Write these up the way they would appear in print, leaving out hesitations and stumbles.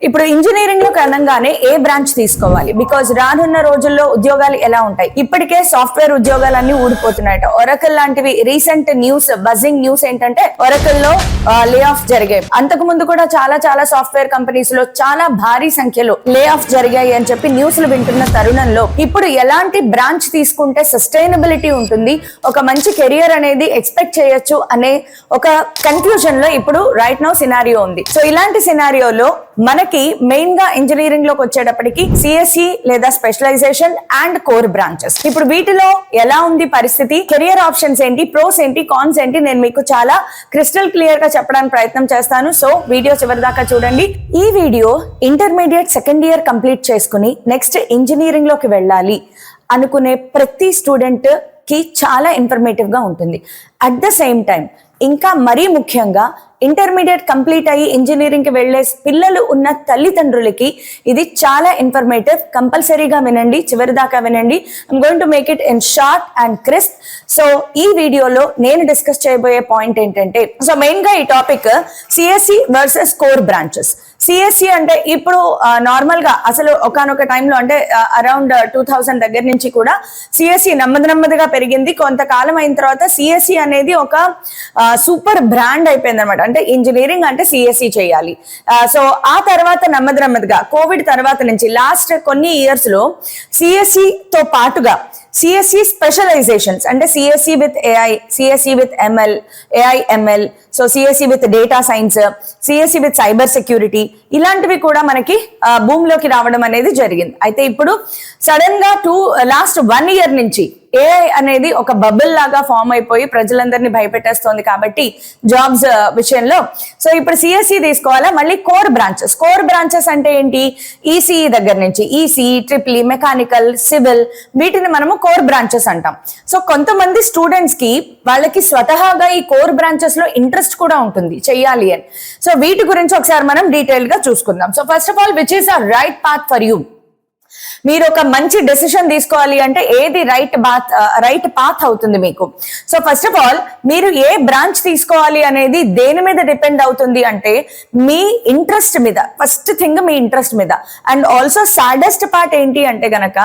ఇప్పుడు ఇంజనీరింగ్ లో అనగానే ఏ బ్రాంచ్ తీసుకోవాలి? బికాజ్ రానున్న రోజుల్లో ఉద్యోగాలు ఎలా ఉంటాయి? ఇప్పటికే సాఫ్ట్వేర్ ఉద్యోగాలన్నీ ఊడిపోతున్నాయట. ఒరకల్ లాంటివి రీసెంట్ న్యూస్, బజింగ్ న్యూస్ ఏంటంటే ఒరకల్ లో లే ఆఫ్ జరిగాయి. అంతకు ముందు కూడా చాలా సాఫ్ట్వేర్ కంపెనీస్ లో చాలా భారీ సంఖ్యలో లే ఆఫ్ జరిగాయి అని చెప్పి న్యూస్లు వింటున్న తరుణంలో ఇప్పుడు ఎలాంటి బ్రాంచ్ తీసుకుంటే సస్టైనబిలిటీ ఉంటుంది, ఒక మంచి కెరియర్ అనేది ఎక్స్పెక్ట్ చేయొచ్చు అనే ఒక కన్ఫ్యూజన్ లో ఇప్పుడు రైట్ నౌ సినారియో ఉంది. సో ఇలాంటి సినారియోలో మనకి మెయిన్ గా ఇంజనీరింగ్ లోకి వచ్చేటప్పటికి సిఎస్సి లేదా స్పెషలైజేషన్ అండ్ కోర్ బ్రాంచెస్. ఇప్పుడు వీటిలో ఎలా ఉంది పరిస్థితి, కెరియర్ ఆప్షన్స్ ఏంటి, ప్రోస్ ఏంటి, కాన్స్ ఏంటి, నేను మీకు చాలా క్రిస్టల్ క్లియర్ గా చెప్పడానికి ప్రయత్నం చేస్తాను. సో వీడియో చివరి దాకా చూడండి. ఈ video intermediate second year complete చేసుకుని నెక్స్ట్ ఇంజనీరింగ్ లోకి వెళ్ళాలి అనుకునే ప్రతి స్టూడెంట్ కి చాలా ఇన్ఫర్మేటివ్ గా ఉంటుంది. అట్ ద సేమ్ టైం ఇంకా మరీ ముఖ్యంగా ఇంటర్మీడియట్ కంప్లీట్ అయ్యి ఇంజనీరింగ్ కి వెళ్లే పిల్లలు ఉన్న తల్లిదండ్రులకి ఇది చాలా ఇన్ఫర్మేటివ్. కంపల్సరీగా వినండి, చివరి దాకా వినండి. I'm going to make it in short and crisp. So ఈ వీడియోలో నేను డిస్కస్ చేయబోయే పాయింట్ ఏంటంటే, సో మెయిన్ గా ఈ topic CSE versus core branches. CSE అంటే ఇప్పుడు నార్మల్ గా అసలు ఒకనొక టైంలో అంటే అరౌండ్ 2000 దగ్గర నుంచి కూడా సిఎస్సి నెమ్మదిగా పెరిగింది. కొంతకాలం అయిన తర్వాత సిఎస్సి అనేది ఒక సూపర్ బ్రాండ్ అయిపోయింది అనమాట. అంటే ఇంజనీరింగ్ అంటే సిఎస్సి చేయాలి. సో ఆ తర్వాత నెమ్మదిగా కోవిడ్ తర్వాత నుంచి లాస్ట్ కొన్ని ఇయర్స్ లో సిఎస్సి తో పాటుగా సిఎస్సి స్పెషలైజేషన్స్ అంటే CSE with AI, CSE with ML, AI ML, so CSE with data science, CSE with cyber security, ఇలాంటివి కూడా మనకి భూమిలోకి రావడం అనేది జరిగింది. అయితే ఇప్పుడు సడన్ గా లాస్ట్ 1 year నుంచి ఏఐ అనేది ఒక బబుల్ లాగా ఫామ్ అయిపోయి ప్రజలందరినీ భయపెట్టేస్తోంది కాబట్టి జాబ్స్ విషయంలో. సో ఇప్పుడు సిఎస్సి తీసుకోవాలా, మళ్ళీ కోర్ బ్రాంచెస్ అంటే ఏంటి? ఈసీఈ దగ్గర నుంచి ECE, triple E, mechanical, civil, వీటిని మనము కోర్ బ్రాంచెస్ అంటాం. సో కొంతమంది స్టూడెంట్స్ కి వాళ్ళకి స్వతహాగా ఈ కోర్ బ్రాంచెస్ లో ఇంట్రెస్ట్ కూడా ఉంటుంది చెయ్యాలి అని. సో వీటి గురించి ఒకసారి మనం డీటెయిల్ గా చూసుకుందాం. So first of all which is a right path for you? మీరు ఒక మంచి డెసిషన్ తీసుకోవాలి అంటే ఏది రైట్ పాత్ అవుతుంది మీకు? సో ఫస్ట్ ఆఫ్ ఆల్ మీరు ఏ బ్రాంచ్ తీసుకోవాలి అనేది దేని మీద డిపెండ్ అవుతుంది అంటే మీ ఇంట్రెస్ట్ మీద. ఫస్ట్ థింగ్ మీ ఇంట్రెస్ట్ మీద. అండ్ ఆల్సో సాడెస్ట్ పార్ట్ ఏంటి అంటే గనక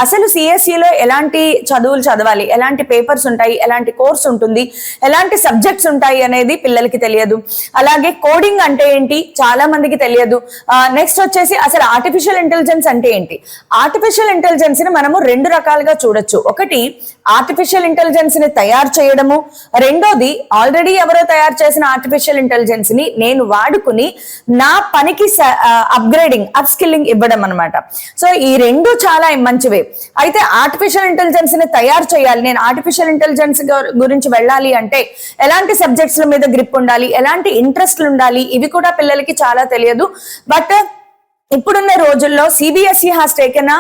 అసలు సిఎస్సిలో ఎలాంటి చదువులు చదవాలి, ఎలాంటి పేపర్స్ ఉంటాయి, ఎలాంటి కోర్స్ ఉంటుంది, ఎలాంటి సబ్జెక్ట్స్ ఉంటాయి అనేది పిల్లలకి తెలియదు. అలాగే కోడింగ్ అంటే ఏంటి చాలా మందికి తెలియదు. నెక్స్ట్ వచ్చేసి అసలు ఆర్టిఫిషియల్ ఇంటెలిజెన్స్ అంటే ఏంటి? ఆర్టిఫిషియల్ ఇంటెలిజెన్స్ ని మనము 2 రకాలుగా చూడొచ్చు. ఒకటి ఆర్టిఫిషియల్ ఇంటెలిజెన్స్ ని తయారు చేయడము, రెండోది ఆల్రెడీ ఎవరో తయారు చేసిన ఆర్టిఫిషియల్ ఇంటెలిజెన్స్ ని నేను వాడుకుని నా పనికి అప్గ్రేడింగ్, అప్ స్కిల్లింగ్ ఇవ్వడం అనమాట. సో ఈ 2 చాలా మంచివే. అయితే ఆర్టిఫిషియల్ ఇంటెలిజెన్స్ ని తయారు చేయాలి, నేను ఆర్టిఫిషియల్ ఇంటెలిజెన్స్ గురించి వెళ్ళాలి అంటే ఎలాంటి సబ్జెక్ట్స్ మీద గ్రిప్ ఉండాలి, ఎలాంటి ఇంట్రెస్ట్లు ఉండాలి, ఇవి కూడా పిల్లలకి చాలా తెలియదు. బట్ ఇప్పుడున్న రోజుల్లో CBSE has taken a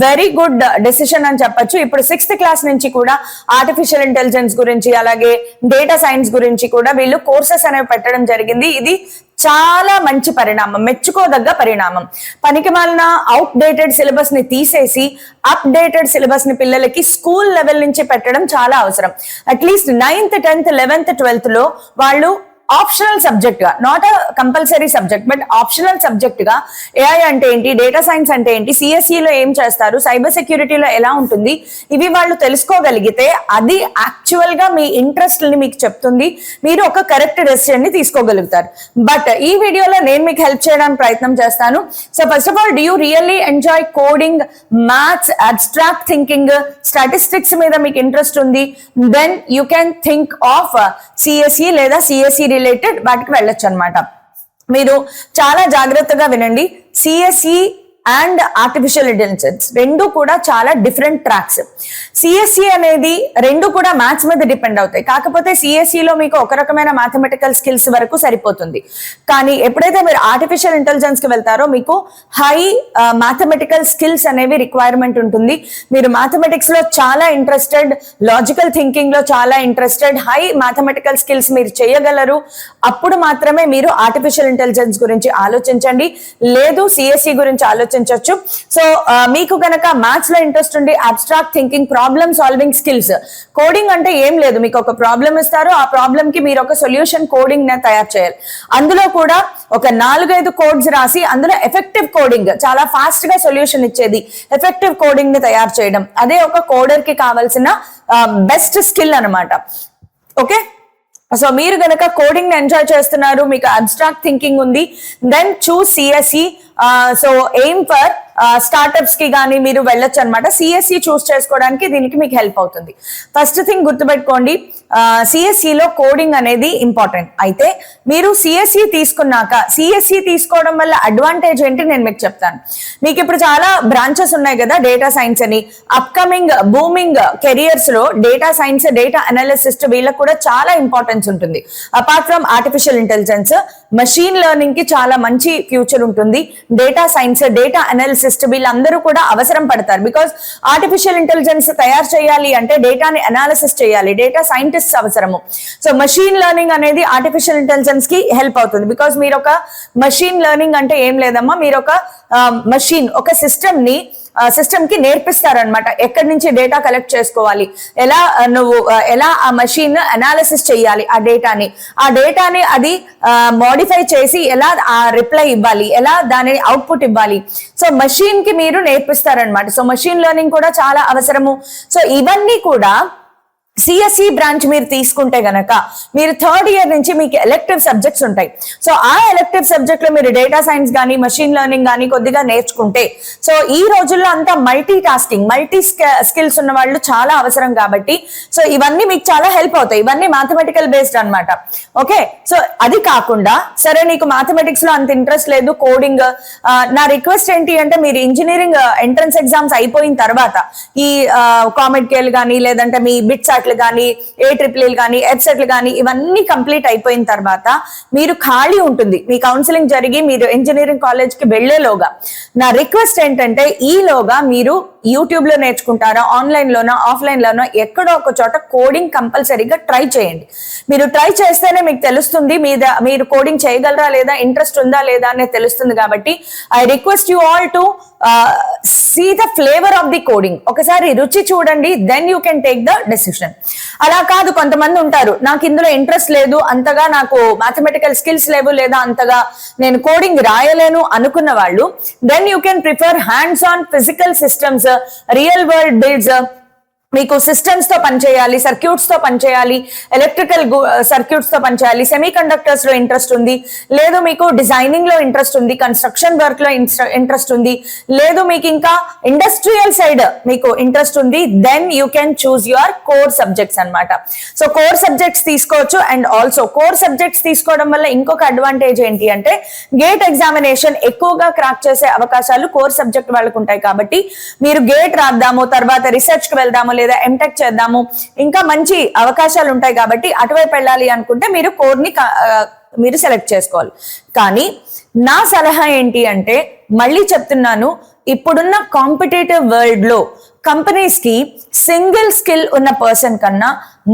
very good decision అని చెప్పొచ్చు. ఇప్పుడు 6th క్లాస్ నుంచి కూడా ఆర్టిఫిషియల్ ఇంటెలిజెన్స్ గురించి అలాగే డేటా సైన్స్ గురించి కూడా వీళ్ళు కోర్సెస్ అనేవి పెట్టడం జరిగింది. ఇది చాలా మంచి పరిణామం, మెచ్చుకోదగ్గ పరిణామం. పనికిమాలిన అవుట్డేటెడ్ సిలబస్ ని తీసేసి అప్డేటెడ్ సిలబస్ ని పిల్లలకి స్కూల్ లెవెల్ నుంచి పెట్టడం చాలా అవసరం. At least 9th, 10th, 11th, 12th లో వాళ్ళు ఆప్షనల్ సబ్జెక్ట్ గా, not a compulsory subject but optional subject గా ఏఐ అంటే ఏంటి, డేటా సైన్స్ అంటే ఏంటి, సిఎస్సిలో ఏం చేస్తారు, సైబర్ సెక్యూరిటీలో ఎలా ఉంటుంది, ఇవి వాళ్ళు తెలుసుకోగలిగితే అది యాక్చువల్ గా మీ ఇంట్రెస్ట్ ని మీకు చెప్తుంది. మీరు ఒక కరెక్ట్ డెసిషన్ ని తీసుకోగలుగుతారు. బట్ ఈ వీడియోలో నేను మీకు హెల్ప్ చేయడానికి ప్రయత్నం చేస్తాను. So first of all, do you really enjoy coding, maths, abstract thinking, statistics మీద మీకు ఇంట్రెస్ట్ ఉంది, then you can think of CSE లేదా సిఎస్సి రిలేటెడ్ వాటికి వెళ్ళొచ్చు అనమాట. మీరు చాలా జాగ్రత్తగా వినండి. సిఎస్సి అండ్ ఆర్టిఫిషియల్ ఇంటెలిజెన్స్ 2 కూడా చాలా డిఫరెంట్ ట్రాక్స్. సిఎస్సి అనేది 2 కూడా మ్యాథ్స్ మీద డిపెండ్ అవుతాయి. కాకపోతే సిఎస్సిలో మీకు ఒక రకమైన మ్యాథమెటికల్ స్కిల్స్ వరకు సరిపోతుంది. కానీ ఎప్పుడైతే మీరు ఆర్టిఫిషియల్ ఇంటెలిజెన్స్ కి వెళ్తారో మీకు హై మ్యాథమెటికల్ స్కిల్స్ అనేవి రిక్వైర్మెంట్ ఉంటుంది. మీరు మ్యాథమెటిక్స్ లో చాలా ఇంట్రెస్టెడ్, లాజికల్ థింకింగ్ లో చాలా ఇంట్రెస్టెడ్, హై మ్యాథమెటికల్ స్కిల్స్ మీరు చేయగలరు. అప్పుడు మాత్రమే మీరు ఆర్టిఫిషియల్ ఇంటెలిజెన్స్ గురించి ఆలోచించండి. లేదు సిఎస్సి గురించి ఆలోచించండి ఆలోచించవచ్చు. సో మీకు కనుక మ్యాథ్స్ లో ఇంట్రెస్ట్ ఉండి abstract thinking, problem solving skills, coding అంటే ఏం లేదు, మీకు ఒక ప్రాబ్లం ఇస్తారు, ఆ ప్రాబ్లం కి మీరు ఒక సొల్యూషన్ కోడింగ్ ని తయారు చేయాలి. అందులో కూడా ఒక 4-5 కోడ్స్ రాసి అందులో ఎఫెక్టివ్ కోడింగ్, చాలా ఫాస్ట్ గా సొల్యూషన్ ఇచ్చేది ఎఫెక్టివ్ కోడింగ్ ని తయారు చేయడం, అదే ఒక కోడర్ కి కావాల్సిన బెస్ట్ స్కిల్ అన్నమాట. ఓకే, సో మీరు గనక కోడింగ్ ని ఎంజాయ్ చేస్తున్నారు, మీకు అబ్స్ట్రాక్ట్ థింకింగ్ ఉంది, then choose CSE. So aim for startups కి కానీ మీరు వెళ్ళొచ్చు అనమాట. సిఎస్ఈ చూస్ చేసుకోవడానికి దీనికి మీకు హెల్ప్ అవుతుంది. ఫస్ట్ థింగ్ గుర్తుపెట్టుకోండి, సిఎస్ఈలో కోడింగ్ అనేది ఇంపార్టెంట్. అయితే మీరు సిఎస్ఈ తీసుకున్నాక, సిఎస్ఈ తీసుకోవడం వల్ల అడ్వాంటేజ్ ఏంటి నేను మీకు చెప్తాను. మీకు ఇప్పుడు చాలా బ్రాంచెస్ ఉన్నాయి కదా, డేటా సైన్స్ అని. అప్కమింగ్ బూమింగ్ కెరియర్స్ లో డేటా సైన్స్, డేటా అనాలిసిస్ట్ వీళ్ళకి కూడా చాలా ఇంపార్టెన్స్ ఉంటుంది. Apart from artificial intelligence, machine learning కి చాలా మంచి ఫ్యూచర్ ఉంటుంది. డేటా సైన్స్, డేటా అనాలిసిస్ట్ వీళ్ళందరూ కూడా అవసరం పడతారు. బికాస్ ఆర్టిఫిషియల్ ఇంటెలిజెన్స్ తయారు చేయాలి అంటే డేటాని అనాలిసిస్ చేయాలి, డేటా సైంటిస్ట్ అవసరము. సో మెషిన్ లెర్నింగ్ అనేది ఆర్టిఫిషియల్ ఇంటెలిజెన్స్ కి హెల్ప్ అవుతుంది. బికాస్ మీరు ఒక మెషిన్ లెర్నింగ్ అంటే ఏం లేదమ్మా, మీరు ఒక మెషిన్, ఒక సిస్టమ్ కి నేర్పిస్తారనమాట ఎక్కడి నుంచి డేటా కలెక్ట్ చేసుకోవాలి, ఎలా ఆ మెషిన్ అనాలిసిస్ చేయాలి, ఆ డేటాని అది మోడిఫై చేసి ఎలా ఆ రిప్లై ఇవ్వాలి, ఎలా దాని అవుట్పుట్ ఇవ్వాలి. సో మెషిన్ కి మీరు నేర్పిస్తారనమాట. సో మెషిన్ లెర్నింగ్ కూడా చాలా అవసరము. సో ఇవన్నీ కూడా సిఎస్ఈ బ్రాంచ్ మీరు తీసుకుంటే గనక మీరు 3rd ఇయర్ నుంచి మీకు ఎలెక్టివ్ సబ్జెక్ట్స్ ఉంటాయి. సో ఆ ఎలెక్టివ్ సబ్జెక్ట్ లో మీరు డేటా సైన్స్ కానీ మెషిన్ లెర్నింగ్ కానీ కొద్దిగా నేర్చుకుంటే, సో ఈ రోజుల్లో అంతా మల్టీ టాస్కింగ్, మల్టీ స్కిల్స్ ఉన్న వాళ్ళు చాలా అవసరం కాబట్టి సో ఇవన్నీ మీకు చాలా హెల్ప్ అవుతాయి. ఇవన్నీ మ్యాథమెటికల్ బేస్డ్ అన్నమాట. ఓకే, సో అది కాకుండా సరే నీకు మ్యాథమెటిక్స్ లో అంత ఇంట్రెస్ట్ లేదు, కోడింగ్, నా రిక్వెస్ట్ ఏంటి అంటే మీరు ఇంజనీరింగ్ ఎంట్రన్స్ ఎగ్జామ్స్ అయిపోయిన తర్వాత ఈ కామెడ్ కేల్ కానీ లేదంటే మీ బిట్స్ కానీ AEEE కానీ EBSET కానీ ఇవన్నీ కంప్లీట్ అయిపోయిన తర్వాత మీరు ఖాళీ ఉంటుంది, మీ కౌన్సిలింగ్ జరిగి మీరు ఇంజనీరింగ్ కాలేజ్ కి వెళ్లేలోగా నా రిక్వెస్ట్ ఏంటంటే ఈలోగా మీరు యూట్యూబ్ లో నేర్చుకుంటారా, ఆన్లైన్ లోనా ఆఫ్లైన్ లోనా ఎక్కడో ఒక చోట కోడింగ్ కంపల్సరీగా ట్రై చేయండి. మీరు ట్రై చేస్తేనే మీకు తెలుస్తుంది మీరు కోడింగ్ చేయగలరా లేదా, ఇంట్రెస్ట్ ఉందా లేదా అనేది తెలుస్తుంది. కాబట్టి I request you all to see the flavour of the coding. ఒకసారి రుచి చూడండి, then you can take the decision. అలా కాదు, కొంతమంది ఉంటారు నాకు ఇందులో ఇంట్రెస్ట్ లేదు, అంతగా నాకు మ్యాథమెటికల్ స్కిల్స్ లేవు, లేదా అంతగా నేను కోడింగ్ రాయలేను అనుకున్న వాళ్ళు, then you can prefer hands on physical systems, real world builds. మీకు సిస్టమ్స్ తో పనిచేయాలి, సర్క్యూట్స్ తో పనిచేయాలి, ఎలక్ట్రికల్ సర్క్యూట్స్ తో పనిచేయాలి, సెమీ కండక్టర్స్ లో ఇంట్రెస్ట్ ఉంది, లేదు మీకు డిజైనింగ్ లో ఇంట్రెస్ట్ ఉంది, కన్స్ట్రక్షన్ వర్క్ లో ఇంట్రెస్ట్ ఉంది, లేదు మీకు ఇంకా ఇండస్ట్రియల్ సైడ్ మీకు ఇంట్రెస్ట్ ఉంది, then you can choose your core subjects అన్నమాట. సో కోర్ సబ్జెక్ట్స్ తీసుకోవచ్చు. అండ్ ఆల్సో కోర్ సబ్జెక్ట్స్ తీసుకోవడం వల్ల ఇంకొక అడ్వాంటేజ్ ఏంటి అంటే గేట్ ఎగ్జామినేషన్ ఎక్కువగా క్రాక్ చేసే అవకాశాలు కోర్ సబ్జెక్ట్ వాళ్ళకు ఉంటాయి. కాబట్టి మీరు గేట్ రాద్దాము, తర్వాత రీసెర్చ్ కి వెళ్దాము, లేదా ఎంటెక్ చేద్దాము, ఇంకా మంచి అవకాశాలు ఉంటాయి. కాబట్టి అటువైపు వెళ్ళాలి అనుకుంటే మీరు కోర్ ని మీరు సెలెక్ట్ చేసుకోవాలి. కానీ నా సలహా ఏంటి అంటే మళ్ళీ చెప్తున్నాను, ఇప్పుడున్న కాంపిటేటివ్ వరల్డ్ లో కంపెనీస్ కి సింగిల్ స్కిల్ ఉన్న పర్సన్ కన్నా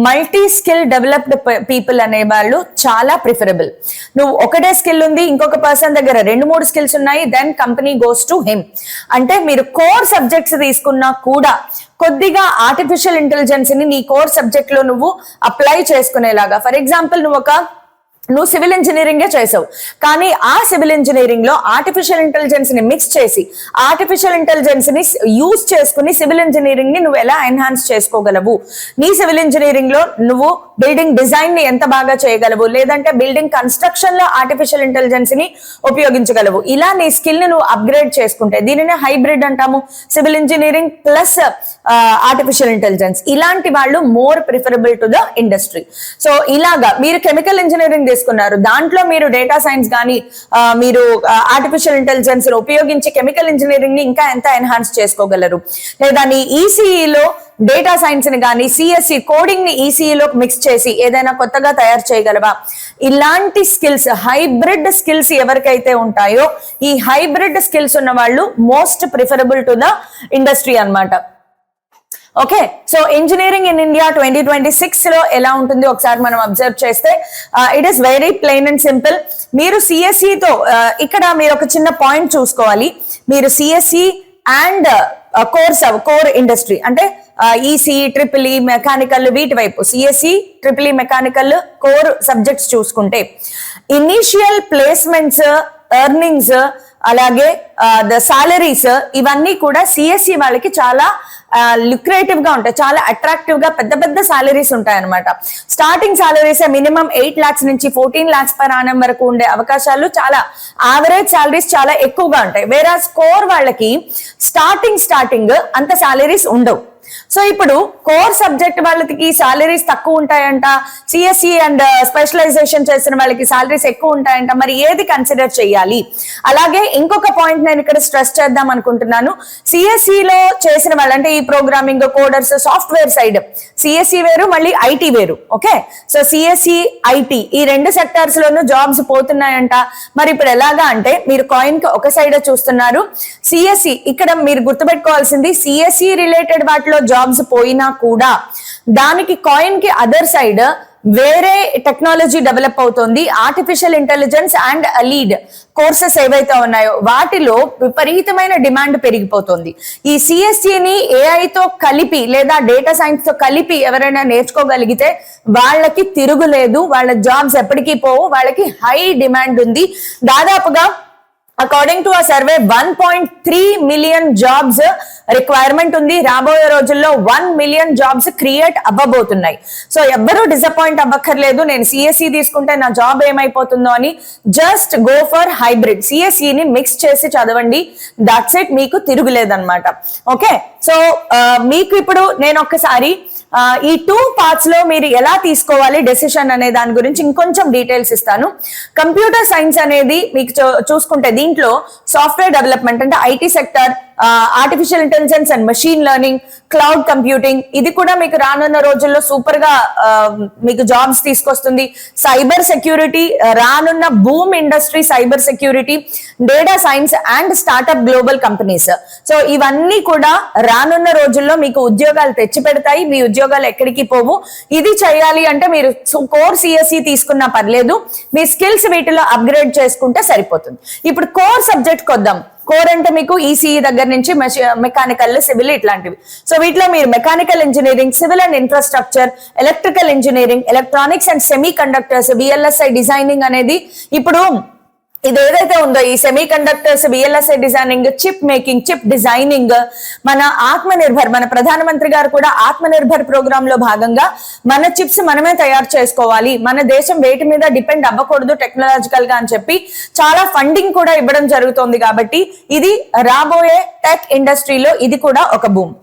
మల్టీ స్కిల్ డెవలప్డ్ పీపుల్ అనే వాళ్ళు చాలా ప్రిఫరబుల్. నువ్వు ఒకటే స్కిల్ ఉంది, ఇంకొక పర్సన్ దగ్గర 2-3 స్కిల్స్ ఉన్నాయి, then company goes to him. అంటే మీరు కోర్ సబ్జెక్ట్స్ తీసుకున్నా కూడా కొద్దిగా ఆర్టిఫిషియల్ ఇంటెలిజెన్స్ ని నీ కోర్ సబ్జెక్ట్ లో నువ్వు అప్లై చేసుకునేలాగా. ఫర్ ఎగ్జాంపుల్ నువ్వు సివిల్ ఇంజనీరింగే చేసావు, కానీ ఆ సివిల్ ఇంజనీరింగ్ లో ఆర్టిఫిషియల్ ఇంటెలిజెన్స్ ని మిక్స్ చేసి ఆర్టిఫిషియల్ ఇంటెలిజెన్స్ ని యూజ్ చేసుకుని సివిల్ ఇంజనీరింగ్ ని నువ్వు ఎలా ఎన్హాన్స్ చేసుకోగలవు, నీ సివిల్ ఇంజనీరింగ్ లో నువ్వు బిల్డింగ్ డిజైన్ ని ఎంత బాగా చేయగలవు, లేదంటే బిల్డింగ్ కన్స్ట్రక్షన్ లో ఆర్టిఫిషియల్ ఇంటెలిజెన్స్ ని ఉపయోగించగలవు. ఇలా నీ స్కిల్ ని నువ్వు అప్గ్రేడ్ చేసుకుంటే, దీనినే హైబ్రిడ్ అంటాము, civil engineering plus artificial intelligence. ఇలాంటి వాళ్ళు more preferable to the industry. So ఇలాగా మీరు కెమికల్ ఇంజనీరింగ్ తీసుకున్నారు, దాంట్లో మీరు డేటా సైన్స్ కానీ మీరు ఆర్టిఫిషియల్ ఇంటెలిజెన్స్ ఉపయోగించి కెమికల్ ఇంజనీరింగ్ ని ఇంకా ఎంత ఎన్హాన్స్ చేసుకోగలరు, లేదా నీ ఈసీఈలో డేటా సైన్స్ ని కానీ సిఎస్సి కోడింగ్ ని ఈసీఈలో మిక్స్ చేసి ఏదైనా కొత్తగా తయారు చేయగలవా. ఇలాంటి స్కిల్స్, హైబ్రిడ్ స్కిల్స్ ఎవరికైతే ఉంటాయో ఈ హైబ్రిడ్ స్కిల్స్ ఉన్న వాళ్ళు most preferable to the industry అన్నమాట. Okay, so engineering in India 2026 లో ఎలా ఉంటుంది ఒకసారి మనం అబ్జర్వ్ చేస్తే it is very plain and simple. మీరు సిఎస్ఈ తో ఇక్కడ మీరు ఒక చిన్న పాయింట్ చూసుకోవాలి. మీరు సిఎస్ఈ అండ్ కోర్ ఇండస్ట్రీ అంటే ఈసీ, ట్రిపుల్ మెకానికల్, వీటి వైపు CSE, triple mechanical core subjects చూసుకుంటే ఇనీషియల్ ప్లేస్మెంట్స్, ఎర్నింగ్స్, అలాగే ద సాలరీస్ ఇవన్నీ కూడా సిఎస్ఈ వాళ్ళకి చాలా లుక్రేటివ్ గా ఉంటాయి, చాలా అట్రాక్టివ్ గా పెద్ద పెద్ద సాలరీస్ ఉంటాయి అనమాట. స్టార్టింగ్ సాలరీస్ మినిమం 8 lakhs నుంచి 14 lakhs per annum వరకు ఉండే అవకాశాలు, చాలా యావరేజ్ సాలరీస్ చాలా ఎక్కువగా ఉంటాయి. వేరే కోర్ వాళ్ళకి స్టార్టింగ్ అంత సాలరీస్ ఉండవు. సో ఇప్పుడు కోర్ సబ్జెక్ట్ వాళ్ళకి సాలరీస్ తక్కువ ఉంటాయంట, సిఎస్ఈ అండ్ స్పెషలైజేషన్ చేసిన వాళ్ళకి సాలరీస్ ఎక్కువ ఉంటాయంట. మరి ఏది కన్సిడర్ చేయాలి? అలాగే ఇంకొక పాయింట్ నేను ఇక్కడ స్ట్రెస్ చేద్దాం అనుకుంటున్నాను. సిఎస్ఈ లో చేసిన వాళ్ళు అంటే ఈ programming, coders, software side CSE వేరు, మళ్ళీ ఐటీ వేరు. ఓకే, సో సిఎస్ఈ, ఐటీ ఈ రెండు సెక్టార్స్ లోనూ జాబ్స్ పోతున్నాయంట. మరి ఇప్పుడు ఎలాగా అంటే మీరు కాయిన్ కి ఒక సైడ్ చూస్తున్నారు. సిఎస్ఈ ఇక్కడ మీరు గుర్తుపెట్టుకోవాల్సింది, సిఎస్ఈ రిలేటెడ్ వాటిలో జాబ్స్ పోయినా కూడా దానికి కాయిన్ కి అదర్ సైడ్ వేరే టెక్నాలజీ డెవలప్ అవుతుంది. Artificial intelligence and lead courses ఏవైతే ఉన్నాయో వాటిలో విపరీతమైన డిమాండ్ పెరిగిపోతుంది. ఈ సిఎస్ఈని ఏఐతో కలిపి లేదా డేటా సైన్స్ తో కలిపి ఎవరైనా నేర్చుకోగలిగితే వాళ్ళకి తిరుగులేదు, వాళ్ళ జాబ్స్ ఎప్పటికీ పోవు, వాళ్ళకి హై డిమాండ్ ఉంది. దాదాపుగా అకార్డింగ్ టు ఆ సర్వే 1.3 million జాబ్స్ రిక్వైర్మెంట్ ఉంది. రాబోయే రోజుల్లో 1 million జాబ్స్ క్రియేట్ అవ్వబోతున్నాయి. సో ఎవ్వరూ డిసప్పాయింట్ అవ్వక్కర్లేదు, నేను సిఎస్ఈ తీసుకుంటే నా జాబ్ ఏమైపోతుందో అని. జస్ట్ గో ఫర్ హైబ్రిడ్, సిఎస్ఈని మిక్స్ చేసి చదవండి, దట్స్ ఇట్, మీకు తిరుగులేదన్నమాట. ఓకే, సో మీకు ఇప్పుడు నేను ఒక్కసారి ఈ 2 parts లో మీరు ఎలా తీసుకోవాలి డెసిషన్ అనే దాని గురించి ఇంకొంచెం డీటెయిల్స్ ఇస్తాను. కంప్యూటర్ సైన్స్ అనేది మీకు చూసుకుంటే దీంట్లో సాఫ్ట్వేర్ డెవలప్మెంట్ అంటే IT sector, artificial intelligence and machine learning, cloud computing ఇది కూడా మీకు రానున్న రోజుల్లో సూపర్ గా మీకు జాబ్స్ తీసుకొస్తుంది. సైబర్ సెక్యూరిటీ రానున్న boom industry, cyber security, data science and startup global companies. So ఇవన్నీ కూడా రానున్న రోజుల్లో మీకు ఉద్యోగాలు తెచ్చి పెడతాయి, మీ ఉద్యోగాలు ఎక్కడికి పోవు. ఇది చేయాలి అంటే మీరు కోర్ సిఎస్ఈ తీసుకున్నా పర్లేదు, మీ స్కిల్స్ వీటిలో అప్గ్రేడ్ చేసుకుంటే సరిపోతుంది. ఇప్పుడు కోర్ సబ్జెక్ట్ కొద్దాం. కోర్ అంటే మీకు ఈసీఈ దగ్గర నుంచి మెకానికల్, సివిల్ ఇట్లాంటివి. సో వీటిలో మీరు mechanical engineering, civil and infrastructure, electrical engineering, electronics and semi conductors, VLSI designing అనేది ఇప్పుడు ఇది ఏదైతే ఉందో ఈ semi conductors, VLSI designing, chip making, chip designing, మన ఆత్మనిర్భర్, మన ప్రధానమంత్రి గారు కూడా ఆత్మనిర్భర్ ప్రోగ్రామ్ లో భాగంగా మన చిప్స్ మనమే తయారు చేసుకోవాలి, మన దేశం వేటి మీద డిపెండ్ అవ్వకూడదు టెక్నాలజికల్ గా అని చెప్పి చాలా ఫండింగ్ కూడా ఇవ్వడం జరుగుతోంది. కాబట్టి ఇది రాబోయే టెక్ ఇండస్ట్రీలో ఇది కూడా ఒక బూమ్.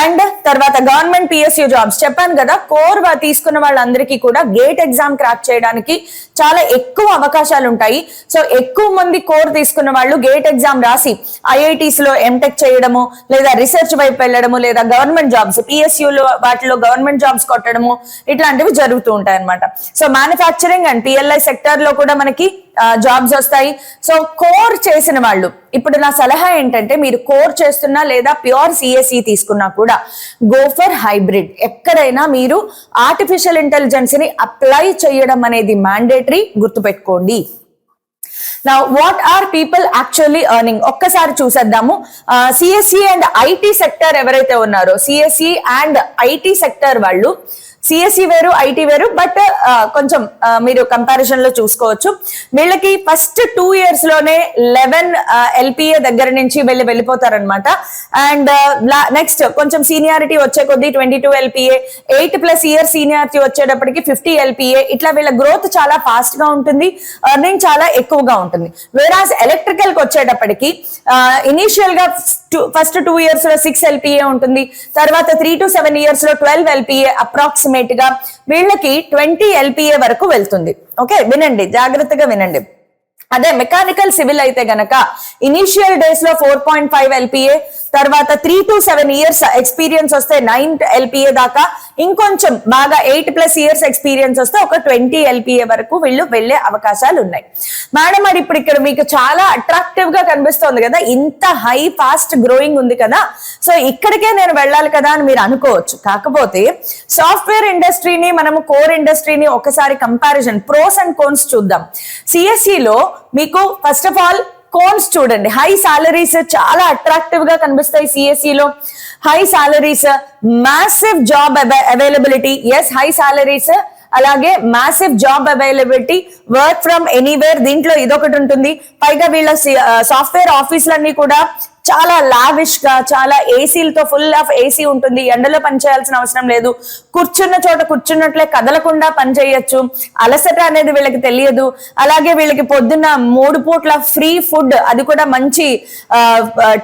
అండ్ తర్వాత గవర్నమెంట్ పిఎస్యూ జాబ్స్ చెప్పాను కదా, కోర్ తీసుకున్న వాళ్ళందరికీ కూడా గేట్ ఎగ్జామ్ క్రాక్ చేయడానికి చాలా ఎక్కువ అవకాశాలు ఉంటాయి. సో ఎక్కువ మంది కోర్ తీసుకున్న వాళ్ళు గేట్ ఎగ్జామ్ రాసి ఐఐటీస్ లో ఎంటెక్ చేయడము, లేదా రీసెర్చ్ వైపు వెళ్ళడము, లేదా గవర్నమెంట్ జాబ్స్ పిఎస్యూలో వాటిలో గవర్నమెంట్ జాబ్స్ కొట్టడము ఇట్లాంటివి జరుగుతూ ఉంటాయి అనమాట. So manufacturing and PLI sector లో కూడా మనకి జాబ్స్ వస్తాయి. సో కోర్ చేసిన వాళ్ళు ఇప్పుడు నా సలహా ఏంటంటే మీరు కోర్ చేస్తున్నా లేదా ప్యూర్ సిఎస్ఈ తీసుకున్నా కూడా గో ఫర్ హైబ్రిడ్. ఎక్కడైనా మీరు ఆర్టిఫిషియల్ ఇంటెలిజెన్స్ ని అప్లై చేయడం అనేది మ్యాండేటరీ, గుర్తుపెట్టుకోండి. Now, what are people actually earning? ఒక్కసారి చూసేద్దాము. సిఎస్ఈ అండ్ ఐటీ సెక్టర్ ఎవరైతే ఉన్నారో, సిఎస్ఈ అండ్ ఐటీ సెక్టర్ వాళ్ళు, సిఎస్ఈ వేరు, ఐటీ వేరు, బట్ కొంచెం మీరు కంపారిజన్ లో చూసుకోవచ్చు. వీళ్ళకి ఫస్ట్ 2 years లోనే 11 LPA దగ్గర నుంచి వెళ్ళిపోతారనమాట. అండ్ నెక్స్ట్ కొంచెం సీనియారిటీ వచ్చే కొద్దీ 22 LPA, 8+ years సీనియారిటీ వచ్చేటప్పటికి 50 LPA, ఇట్లా వీళ్ళ గ్రోత్ చాలా ఫాస్ట్ గా ఉంటుంది, ఎర్నింగ్ చాలా ఎక్కువగా ఉంటుంది. వేరాజ్ ఎలక్ట్రికల్ కి వచ్చేటప్పటికి ఇనీషియల్ గా ఫస్ట్ 2 years లో 6 LPA ఉంటుంది, తర్వాత 3 to 7 years లో 12 LPA అప్రాక్సిమేట్ గా వీళ్ళకి 20 LPA వరకు వెళ్తుంది. ఓకే, వినండి, జాగ్రత్తగా వినండి. అదే మెకానికల్ సివిల్ అయితే గనక ఇనీషియల్ డేస్ లో 4.5 LPA, తర్వాత 3 to 7 years ఎక్స్పీరియన్స్ వస్తే 9 LPA దాకా, ఇంకొంచెం బాగా 8+ years ఎక్స్పీరియన్స్ వస్తే ఒక 20 LPA వరకు వీళ్ళు వెళ్లే అవకాశాలు ఉన్నాయి. మేడం మరి ఇప్పుడు ఇక్కడ మీకు చాలా అట్రాక్టివ్ గా కనిపిస్తోంది కదా, ఇంత హై ఫాస్ట్ గ్రోయింగ్ ఉంది కదా, సో ఇక్కడికే నేను వెళ్ళాలి కదా అని మీరు అనుకోవచ్చు. కాకపోతే సాఫ్ట్వేర్ ఇండస్ట్రీని మనము కోర్ ఇండస్ట్రీని ఒకసారి కంపారిజన్ ప్రోస్ అండ్ కోన్స్ చూద్దాం. సిఎస్సి లో మీకు ఫస్ట్ ఆఫ్ ఆల్ కోన్స్ చూడండి, హై సాలరీస్ చాలా అట్రాక్టివ్ గా కనిపిస్తాయి. సిఎస్సి లో high salaries, massive job availability, yes high salaries, అలాగే massive job availability, work from anywhere, దీంట్లో ఇదొకటి ఉంటుంది. పైగా వీళ్ళ సాఫ్ట్వేర్ ఆఫీసులన్నీ కూడా చాలా లావిష్ గా, చాలా ఏసీలతో, ఫుల్ ఆఫ్ ఏసీ ఉంటుంది. ఎండలో పని చేయాల్సిన అవసరం లేదు, కూర్చున్న చోట కూర్చున్నట్లే కదలకుండా పని చేయొచ్చు, అలసట అనేది వీళ్ళకి తెలియదు. అలాగే వీళ్ళకి పొద్దున్న 3 పూట్ల ఫ్రీ ఫుడ్, అది కూడా మంచి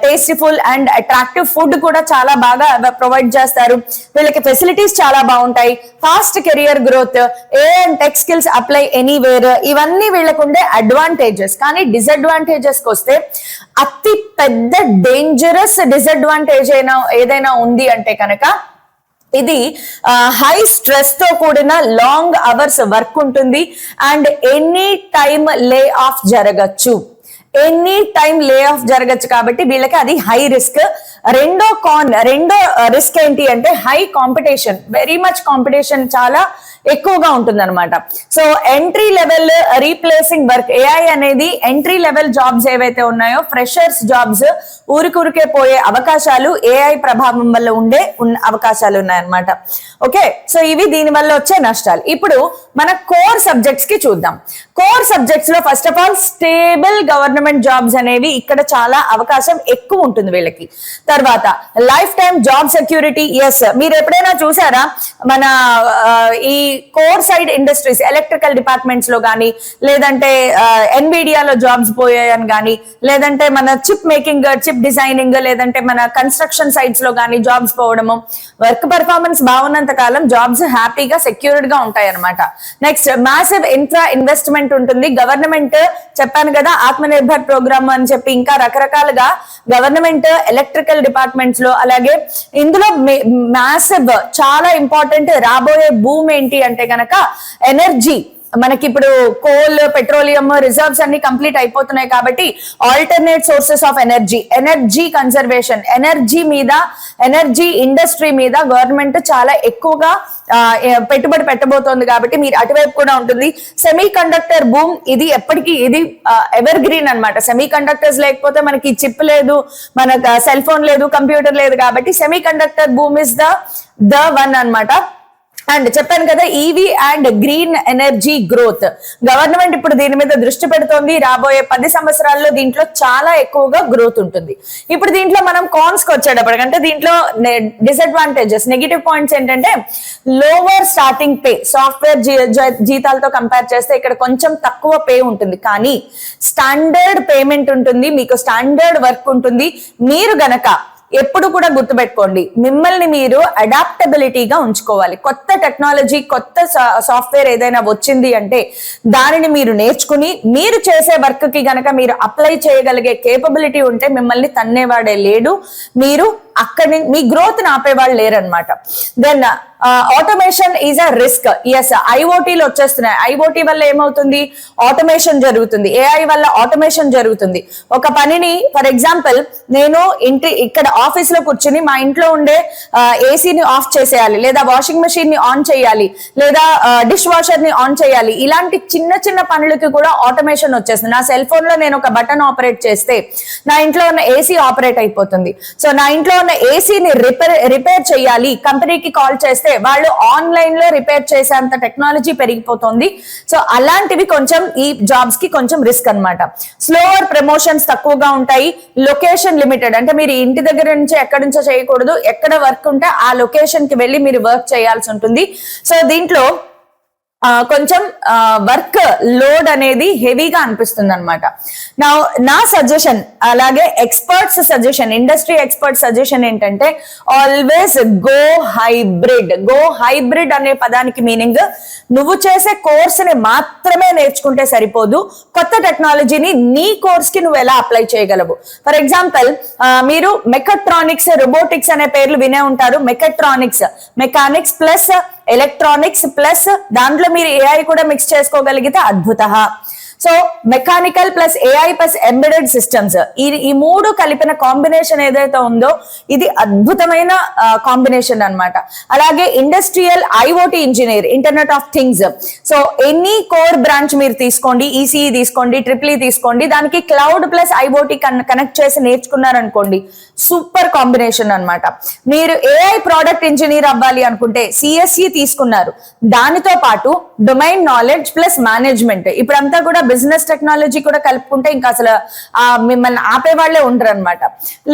టేస్టీఫుల్ అండ్ అట్రాక్టివ్ ఫుడ్ కూడా చాలా బాగా ప్రొవైడ్ చేస్తారు. వీళ్ళకి ఫెసిలిటీస్ చాలా బాగుంటాయి, fast career growth, and tech skills apply anywhere, ఇవన్నీ వీళ్ళకు ఉండే అడ్వాంటేజెస్. కానీ డిసడ్వాంటేజెస్ కి వస్తే అతి పెద్ద డేంజరస్ డిసడ్వాంటేజ్ ఏదైనా ఉంది అంటే కనుక ఇది హై స్ట్రెస్ తో కూడిన లాంగ్ అవర్స్ వర్క్ ఉంటుంది, and any time lay off జరగచ్చు, ఎనీ టైం లే ఆఫ్ జరగచ్చు. కాబట్టి వీళ్ళకి అది హై రిస్క్. రెండో రిస్క్ ఏంటి అంటే high competition, very much competition చాలా ఎక్కువగా ఉంటుంది అనమాట. So entry level replacing work, AI అనేది ఎంట్రీ లెవెల్ జాబ్స్ ఏవైతే ఉన్నాయో, ఫ్రెషర్స్ జాబ్స్ ఊరికే పోయే అవకాశాలు ఏఐ ప్రభావం వల్ల ఉండే అవకాశాలు ఉన్నాయన్నమాట. ఓకే, సో ఇవి దీని వల్ల వచ్చే నష్టాలు. ఇప్పుడు మన కోర్ సబ్జెక్ట్స్ కి చూద్దాం. కోర్ సబ్జెక్ట్స్ లో first of all stable government jobs అనేవి ఇక్కడ చాలా అవకాశం ఎక్కువ ఉంటుంది వీళ్ళకి. తర్వాత life time job security, yes మీరు ఎప్పుడైనా చూసారా మన ఈ core side industries, electrical departments లో కానీ, లేదంటే ఎన్విడియాలో జాబ్స్ పోయాయని కానీ, లేదంటే మన చిప్ మేకింగ్, చిప్ డిజైనింగ్, లేదంటే మన కన్స్ట్రక్షన్ సైట్స్ లో కానీ జాబ్స్ పోవడము, వర్క్ పర్ఫార్మెన్స్ బాగున్నంత కాలం జాబ్స్ హ్యాపీగా సెక్యూర్డ్ గా ఉంటాయి అనమాట. నెక్స్ట్ మ్యాసివ్ ఇన్ఫ్రా ఇన్వెస్ట్మెంట్ ఉంటుంది. గవర్నమెంట్ చెప్పాను కదా ఆత్మనిర్భర్ ప్రోగ్రామ్ అని చెప్పి, ఇంకా రకరకాలుగా గవర్నమెంట్ ఎలక్ట్రికల్ డిపార్ట్మెంట్స్ లో, అలాగే ఇందులో మ్యాసివ్ చాలా ఇంపార్టెంట్ రాబోయే భూమి ఏంటి అంటే గనక ఎనర్జీ. మనకి ఇప్పుడు కోల్, పెట్రోలియం రిజర్వ్స్ అన్ని కంప్లీట్ అయిపోతున్నాయి కాబట్టి alternate sources of energy, energy conservation, energy industry మీద గవర్నమెంట్ చాలా ఎక్కువగా పెట్టుబడి పెట్టబోతోంది కాబట్టి మీరు అటువైపు కూడా ఉంటుంది. సెమీ కండక్టర్ బూమ్, ఇది ఎప్పటికీ ఇది ఎవర్ గ్రీన్ అనమాట. సెమీ కండక్టర్స్ లేకపోతే మనకి చిప్ లేదు, మనకు సెల్ ఫోన్ లేదు, కంప్యూటర్ లేదు. కాబట్టి semi conductor boom is the one అనమాట. అండ్ చెప్పాను కదా EV and green energy growth, government ఇప్పుడు దీని మీద దృష్టి పెడుతోంది. రాబోయే 10 సంవత్సరాల్లో దీంట్లో చాలా ఎక్కువగా గ్రోత్ ఉంటుంది. ఇప్పుడు దీంట్లో మనం కాన్స్ కి వచ్చేటప్పటికంటే దీంట్లో డిసడ్వాంటేజెస్, నెగిటివ్ పాయింట్స్ ఏంటంటే లోవర్ స్టార్టింగ్ పే, సాఫ్ట్వేర్ జీతాలతో కంపేర్ చేస్తే ఇక్కడ కొంచెం తక్కువ పే ఉంటుంది, కానీ స్టాండర్డ్ పేమెంట్ ఉంటుంది, మీకు స్టాండర్డ్ వర్క్ ఉంటుంది. మీరు గనక ఎప్పుడు కూడా గుర్తుపెట్టుకోండి, మిమ్మల్ని మీరు అడాప్టబిలిటీగా ఉంచుకోవాలి. కొత్త టెక్నాలజీ, కొత్త సాఫ్ట్వేర్ ఏదైనా వచ్చింది అంటే దానిని మీరు నేర్చుకుని మీరు చేసే వర్క్ కి గనక మీరు అప్లై చేయగలిగే కేపబిలిటీ ఉంటే మిమ్మల్ని తన్నేవాడే లేడు. మీరు అక్కడి మీ గ్రోత్ ని ఆపేవాళ్ళు లేరనమాట. Then automation is a risk. Yes, ఐఓటీలు వచ్చేస్తున్నాయి. ఐఓటీ వల్ల ఏమవుతుంది, ఆటోమేషన్ జరుగుతుంది. ఏఐ వల్ల ఆటోమేషన్ జరుగుతుంది. ఒక పనిని ఫర్ ఎగ్జాంపుల్ నేను ఇక్కడ ఆఫీస్ లో కూర్చుని మా ఇంట్లో ఉండే ఏసీని ఆఫ్ చేసేయాలి, లేదా వాషింగ్ మెషిన్ ని ఆన్ చేయాలి, లేదా డిష్ వాషర్ ని ఆన్ చేయాలి. ఇలాంటి చిన్న చిన్న పనులకి కూడా ఆటోమేషన్ వచ్చేస్తుంది. నా సెల్ ఫోన్ లో నేను ఒక బటన్ ఆపరేట్ చేస్తే నా ఇంట్లో ఉన్న ఏసీ ఆపరేట్ అయిపోతుంది. సో నా ఇంట్లో ఉన్న ఏసీని రిపేర్ చేయాలి, కంపెనీకి కాల్ చేస్తే వాళ్ళు ఆన్లైన్ లో రిపేర్ చేసేంత టెక్నాలజీ పెరిగిపోతుంది. సో అలాంటివి కొంచెం ఈ జాబ్స్ కి కొంచెం రిస్క్ అన్నమాట. స్లోవర్ ప్రమోషన్స్ తక్కువగా ఉంటాయి. లొకేషన్ లిమిటెడ్, అంటే మీరు ఇంటి దగ్గర నుంచి ఎక్కడి నుంచో చేయకూడదు, ఎక్కడ వర్క్ ఉంటే ఆ లొకేషన్ కి వెళ్ళి మీరు వర్క్ చేయాల్సి ఉంటుంది. సో దీంట్లో కొంచెం వర్క్ లోడ్ అనేది హెవీగా అనిపిస్తుంది అనమాట. నా సజెషన్, అలాగే experts suggestion, industry expert suggestion ఏంటంటే ఆల్వేస్ గో హైబ్రిడ్ అనే పదానికి మీనింగ్ నువ్వు చేసే కోర్స్ ని మాత్రమే నేర్చుకుంటే సరిపోదు, కొత్త టెక్నాలజీని నీ కోర్స్ కి నువ్వు ఎలా అప్లై చేయగలవు. ఫర్ ఎగ్జాంపుల్ మీరు మెకాట్రానిక్స్, రోబోటిక్స్ అనే పేర్లు వినే ఉంటారు. మెకానిక్స్ ప్లస్ ఎలక్ట్రానిక్స్ ప్లస్ దాంట్లో మీరు ఏఐ కూడా మిక్స్ చేసుకోగలిగితే అద్భుత. So mechanical plus AI plus embedded systems, ఈ మూడు కలిపిన కాంబినేషన్ ఏదైతే ఉందో ఇది అద్భుతమైన కాంబినేషన్ అన్నమాట. అలాగే industrial IoT engineer, internet of things. So any core branch మీరు తీసుకోండి, ఈసీఈ తీసుకోండి, ట్రిపుల్ తీసుకోండి, దానికి క్లౌడ్ ప్లస్ ఐఓటి కనెక్ట్ చేసి నేర్చుకున్నారనుకోండి, సూపర్ కాంబినేషన్ అన్నమాట. మీరు ఏఐ ప్రోడక్ట్ ఇంజనీర్ అవ్వాలి అనుకుంటే సిఎస్ఈ తీసుకున్నారు, దానితో పాటు డొమైన్ నాలెడ్జ్ ప్లస్ మేనేజ్మెంట్, ఇప్పుడంతా కూడా బిజినెస్ టెక్నాలజీ కూడా కలుపుకుంటే ఇంకా అసలు మిమ్మల్ని ఆపే వాళ్ళే ఉండరు అనమాట.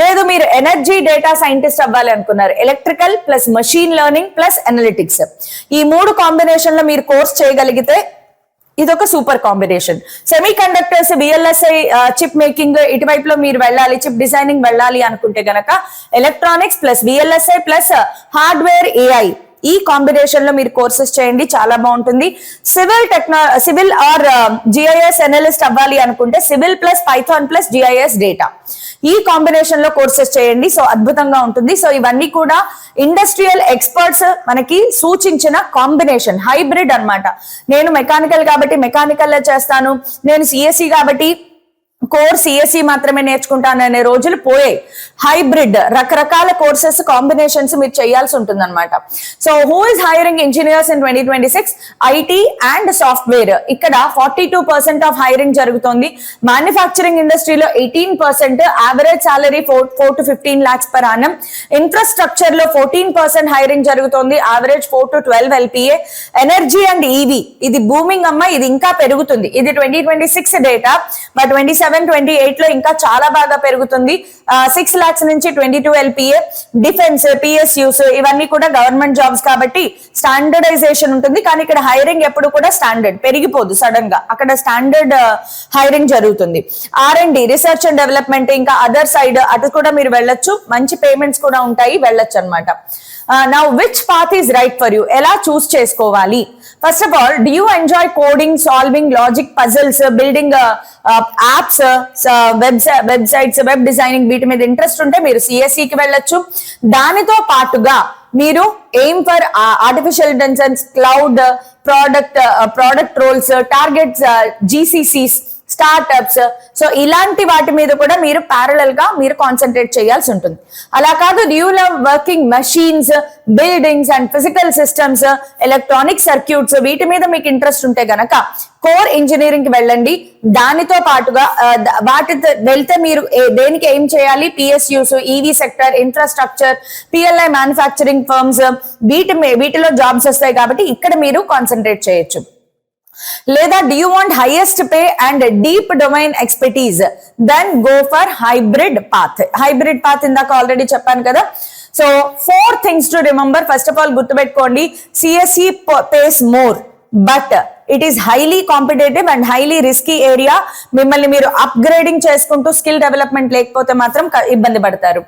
లేదు మీరు ఎనర్జీ డేటా సైంటిస్ట్ అవ్వాలి అనుకున్నారు, electrical plus machine learning plus analytics, ఈ మూడు కాంబినేషన్ లో మీరు కోర్స్ చేయగలిగితే ఇదొక super combination. Semiconductors, VLSI chip making ఇటువైపులో మీరు వెళ్ళాలి, చిప్ డిజైనింగ్ వెళ్ళాలి అనుకుంటే గనక electronics plus VLSI plus hardware AI, ఈ కాంబినేషన్ లో మీరు కోర్సెస్ చేయండి, చాలా బాగుంటుంది. సివిల్ ఆర్ జిఐఎస్ అనలిస్ట్ అవ్వాలి అనుకుంటే civil plus Python plus GIS data, ఈ కాంబినేషన్ లో కోర్సెస్ చేయండి. సో అద్భుతంగా ఉంటుంది. సో ఇవన్నీ కూడా ఇండస్ట్రియల్ ఎక్స్పర్ట్స్ మనకి సూచించిన కాంబినేషన్, హైబ్రిడ్ అన్నమాట. నేను మెకానికల్ కాబట్టి మెకానికల్ లో చేస్తాను, నేను సిఎస్సి కాబట్టి కోర్ సిఎస్సి మాత్రమే నేర్చుకుంటాననే రోజులు పోయాయి. హైబ్రిడ్, రకరకాల కోర్సెస్ కాంబినేషన్స్ మీరు చేయాల్సి ఉంటుంది అనమాట. So who is hiring engineers in 2026? IT and software, ఇక్కడ 42% ఆఫ్ హైరింగ్ జరుగుతుంది. మ్యానుఫ్యాక్చరింగ్ ఇండస్ట్రీలో 18%, average salary 4 to 15 lakhs per annum. Infrastructure లో 14% హైరింగ్ జరుగుతుంది, average 4 to 12 LPA. Energy and EV, ఇది బూమింగ్ అమ్మ, ఇది ఇంకా పెరుగుతుంది. ఇది 2026 డేటా, బట్ 27-28 లో ఇంకా చాలా బాగా పెరుగుతుంది. 6 lakhs నుంచి 22 LPA. డిఫెన్స్, పిఎస్యూస్ ఇవన్నీ కూడా గవర్నమెంట్ జాబ్స్ కాబట్టి స్టాండర్డైజేషన్ ఉంటుంది, కానీ ఇక్కడ హైరింగ్ ఎప్పుడు కూడా స్టాండర్డ్ పెరిగిపోదు సడన్ గా, అక్కడ స్టాండర్డ్ హైరింగ్ జరుగుతుంది. R&D, రీసెర్చ్ అండ్ డెవలప్మెంట్, ఇంకా అదర్ సైడ్ అటు కూడా మీరు వెళ్ళొచ్చు, మంచి పేమెంట్స్ కూడా ఉంటాయి, వెళ్ళొచ్చు అనమాట. Now which path is right for you, ఎలా చూస్ చేసుకోవాలి? First of all, do you enjoy coding, solving logic puzzles, building apps, websites, web designing, వీటి మీద ఇంట్రెస్ట్ ఉంటే మీరు సిఎస్సికి వెళ్ళొచ్చు. దానితో పాటుగా మీరు aim for artificial intelligence, cloud, product roles, targets, GCCs, startups, so ఇలాంటి వాటి మీద కూడా మీరు ప్యారలల్ గా మీరు కాన్సన్ట్రేట్ చేయాల్సి ఉంటుంది. అలా కాదు, you love working machines, buildings and physical systems, electronic circuits, వీటి మీద మీకు ఇంట్రెస్ట్ ఉంటే గనక కోర్ ఇంజనీరింగ్ కి వెళ్ళండి. దానితో పాటుగా వాటితో వెళ్తే మీరు దేనికి ఏం చేయాలి? PSUs, EV sector, infrastructure, PLI manufacturing firms, వీటిలో జాబ్స్ వస్తాయి కాబట్టి ఇక్కడ మీరు కాన్సన్ట్రేట్ చేయొచ్చు. లేదా do you want highest pay and deep domain expertise, then go for hybrid path ఇందాక ఆల్రెడీ చెప్పాను కదా. So 4 things to remember. First of all గుర్తుపెట్టుకోండి, CSC pays more, but it is highly competitive and highly risky area. మిమ్మల్ని మీరు upgrading చేసుకుంటూ skill development లేకపోతే మాత్రం ఇబ్బంది పడతారు.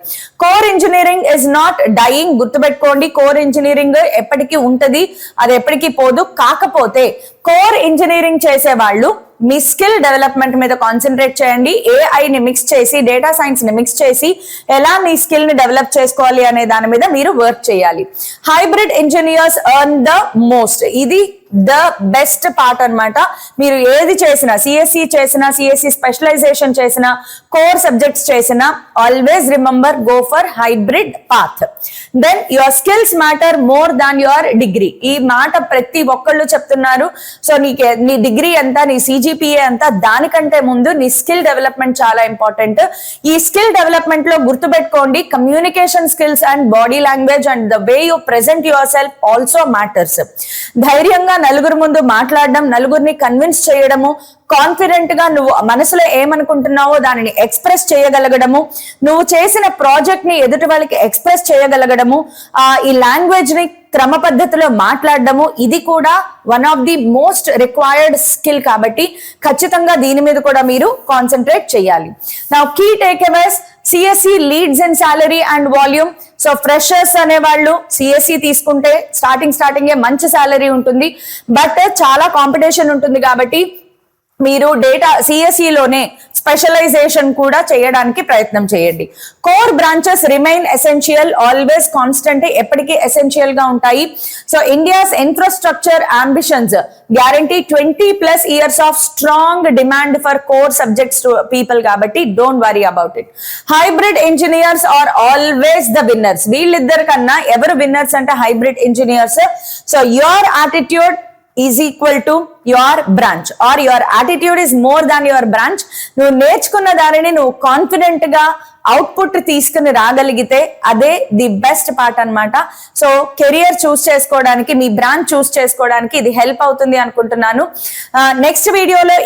Core engineering is not dying, గుర్తుపెట్టుకోండి, కోర్ ఇంజనీరింగ్ ఎప్పటికీ ఉంటది, అది ఎప్పటికీ పోదు. కాకపోతే కోర్ ఇంజనీరింగ్ చేసే వాళ్ళు మీ స్కిల్ డెవలప్మెంట్ మీద కాన్సన్ట్రేట్ చేయండి. ఏఐ ని మిక్స్ చేసి, డేటా సైన్స్ ని మిక్స్ చేసి ఎలా మీ స్కిల్ ని డెవలప్ చేసుకోవాలి అనే దాని మీద మీరు వర్క్ చేయాలి. Hybrid engineers earn the most, ఇది ద బెస్ట్ పార్ట్ అన్నమాట. మీరు ఏది చేసినా, సిఎస్సి చేసినా, సిఎస్సి స్పెషలైజేషన్ చేసినా, కోర్ సబ్జెక్ట్స్ చేసినా, always remember go for hybrid path. Then your skills matter more than your degree. ఈ మాట ప్రతి ఒక్కళ్ళు చెప్తున్నారు. సో నీ డిగ్రీ ఎంత, నీ సిజిపిఏ ఎంత, దానికంటే ముందు నీ స్కిల్ డెవలప్మెంట్ చాలా ఇంపార్టెంట్. ఈ స్కిల్ డెవలప్మెంట్ లో గుర్తుపెట్టుకోండి, communication skills and body language and the way you present your self also matters. ధైర్యంగా నలుగురు ముందు మాట్లాడడం, నలుగురిని కన్విన్స్ చేయడము, కాన్ఫిడెంట్ గా నువ్వు మనసులో ఏమనుకుంటున్నావో దానిని ఎక్స్ప్రెస్ చేయగలగడము, నువ్వు చేసిన ప్రాజెక్ట్ ని ఎదుటి వాళ్ళకి ఎక్స్ప్రెస్ చేయగలగడము, ఈ లాంగ్వేజ్ ని క్రమ పద్ధతిలో మాట్లాడడము, ఇది కూడా one of the most required skill కాబట్టి ఖచ్చితంగా దీని మీద కూడా మీరు కాన్సన్ట్రేట్ చేయాలి. నా key takeaways, CSE leads in salary and volume. So freshers అనేవాళ్ళు సిఎస్సి తీసుకుంటే స్టార్టింగే మంచి సాలరీ ఉంటుంది, బట్ చాలా కాంపిటీషన్ ఉంటుంది కాబట్టి మీరు డేటా సిఎస్సిలోనే స్పెషలైజేషన్ కూడా చేయడానికి ప్రయత్నం చేయండి. Core branches remain essential, always constant, ఎప్పటికీ ఎసెన్షియల్ గా ఉంటాయి. So India's infrastructure ambitions guarantee 20+ years of strong demand for core subjects to people కాబట్టి don't worry about it. Hybrid engineers are always the winners. వీళ్ళిద్దరి కన్నా ఎవరు winners అంటే hybrid engineers. So your attitude is equal to your branch or your attitude is more than your branch. నువ్వు నేర్చుకున్న దానిని నువ్వు confident గా అవుట్పుట్ తీసుకుని రాగలిగితే అదే ది బెస్ట్ పార్ట్ అన్నమాట. సో కెరియర్ చూస్ చేసుకోవడానికి, మీ బ్రాంచ్ చూస్ చేసుకోవడానికి ఇది హెల్ప్ అవుతుంది అనుకుంటున్నాను. నెక్స్ట్ వీడియోలో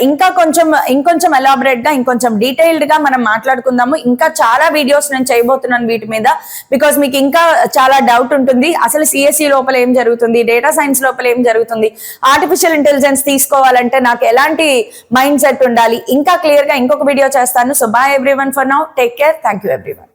ఇంకొంచెం ఎలాబరేట్ గా, ఇంకొంచెం డీటెయిల్డ్ గా మనం మాట్లాడుకుందాము. ఇంకా చాలా వీడియోస్ నేను చేయబోతున్నాను వీటి మీద, బికాస్ మీకు ఇంకా చాలా డౌట్ ఉంటుంది. అసలు సిఎస్సి లోపల ఏం జరుగుతుంది, డేటా సైన్స్ లోపల ఏం జరుగుతుంది, ఆర్టిఫిషియల్ ఇంటెలిజెన్స్ తీసుకోవాలంటే నాకు ఎలాంటి మైండ్ సెట్ ఉండాలి, ఇంకా క్లియర్ గా ఇంకొక వీడియో చేస్తాను. So bye everyone for now, take care. Thank you everyone.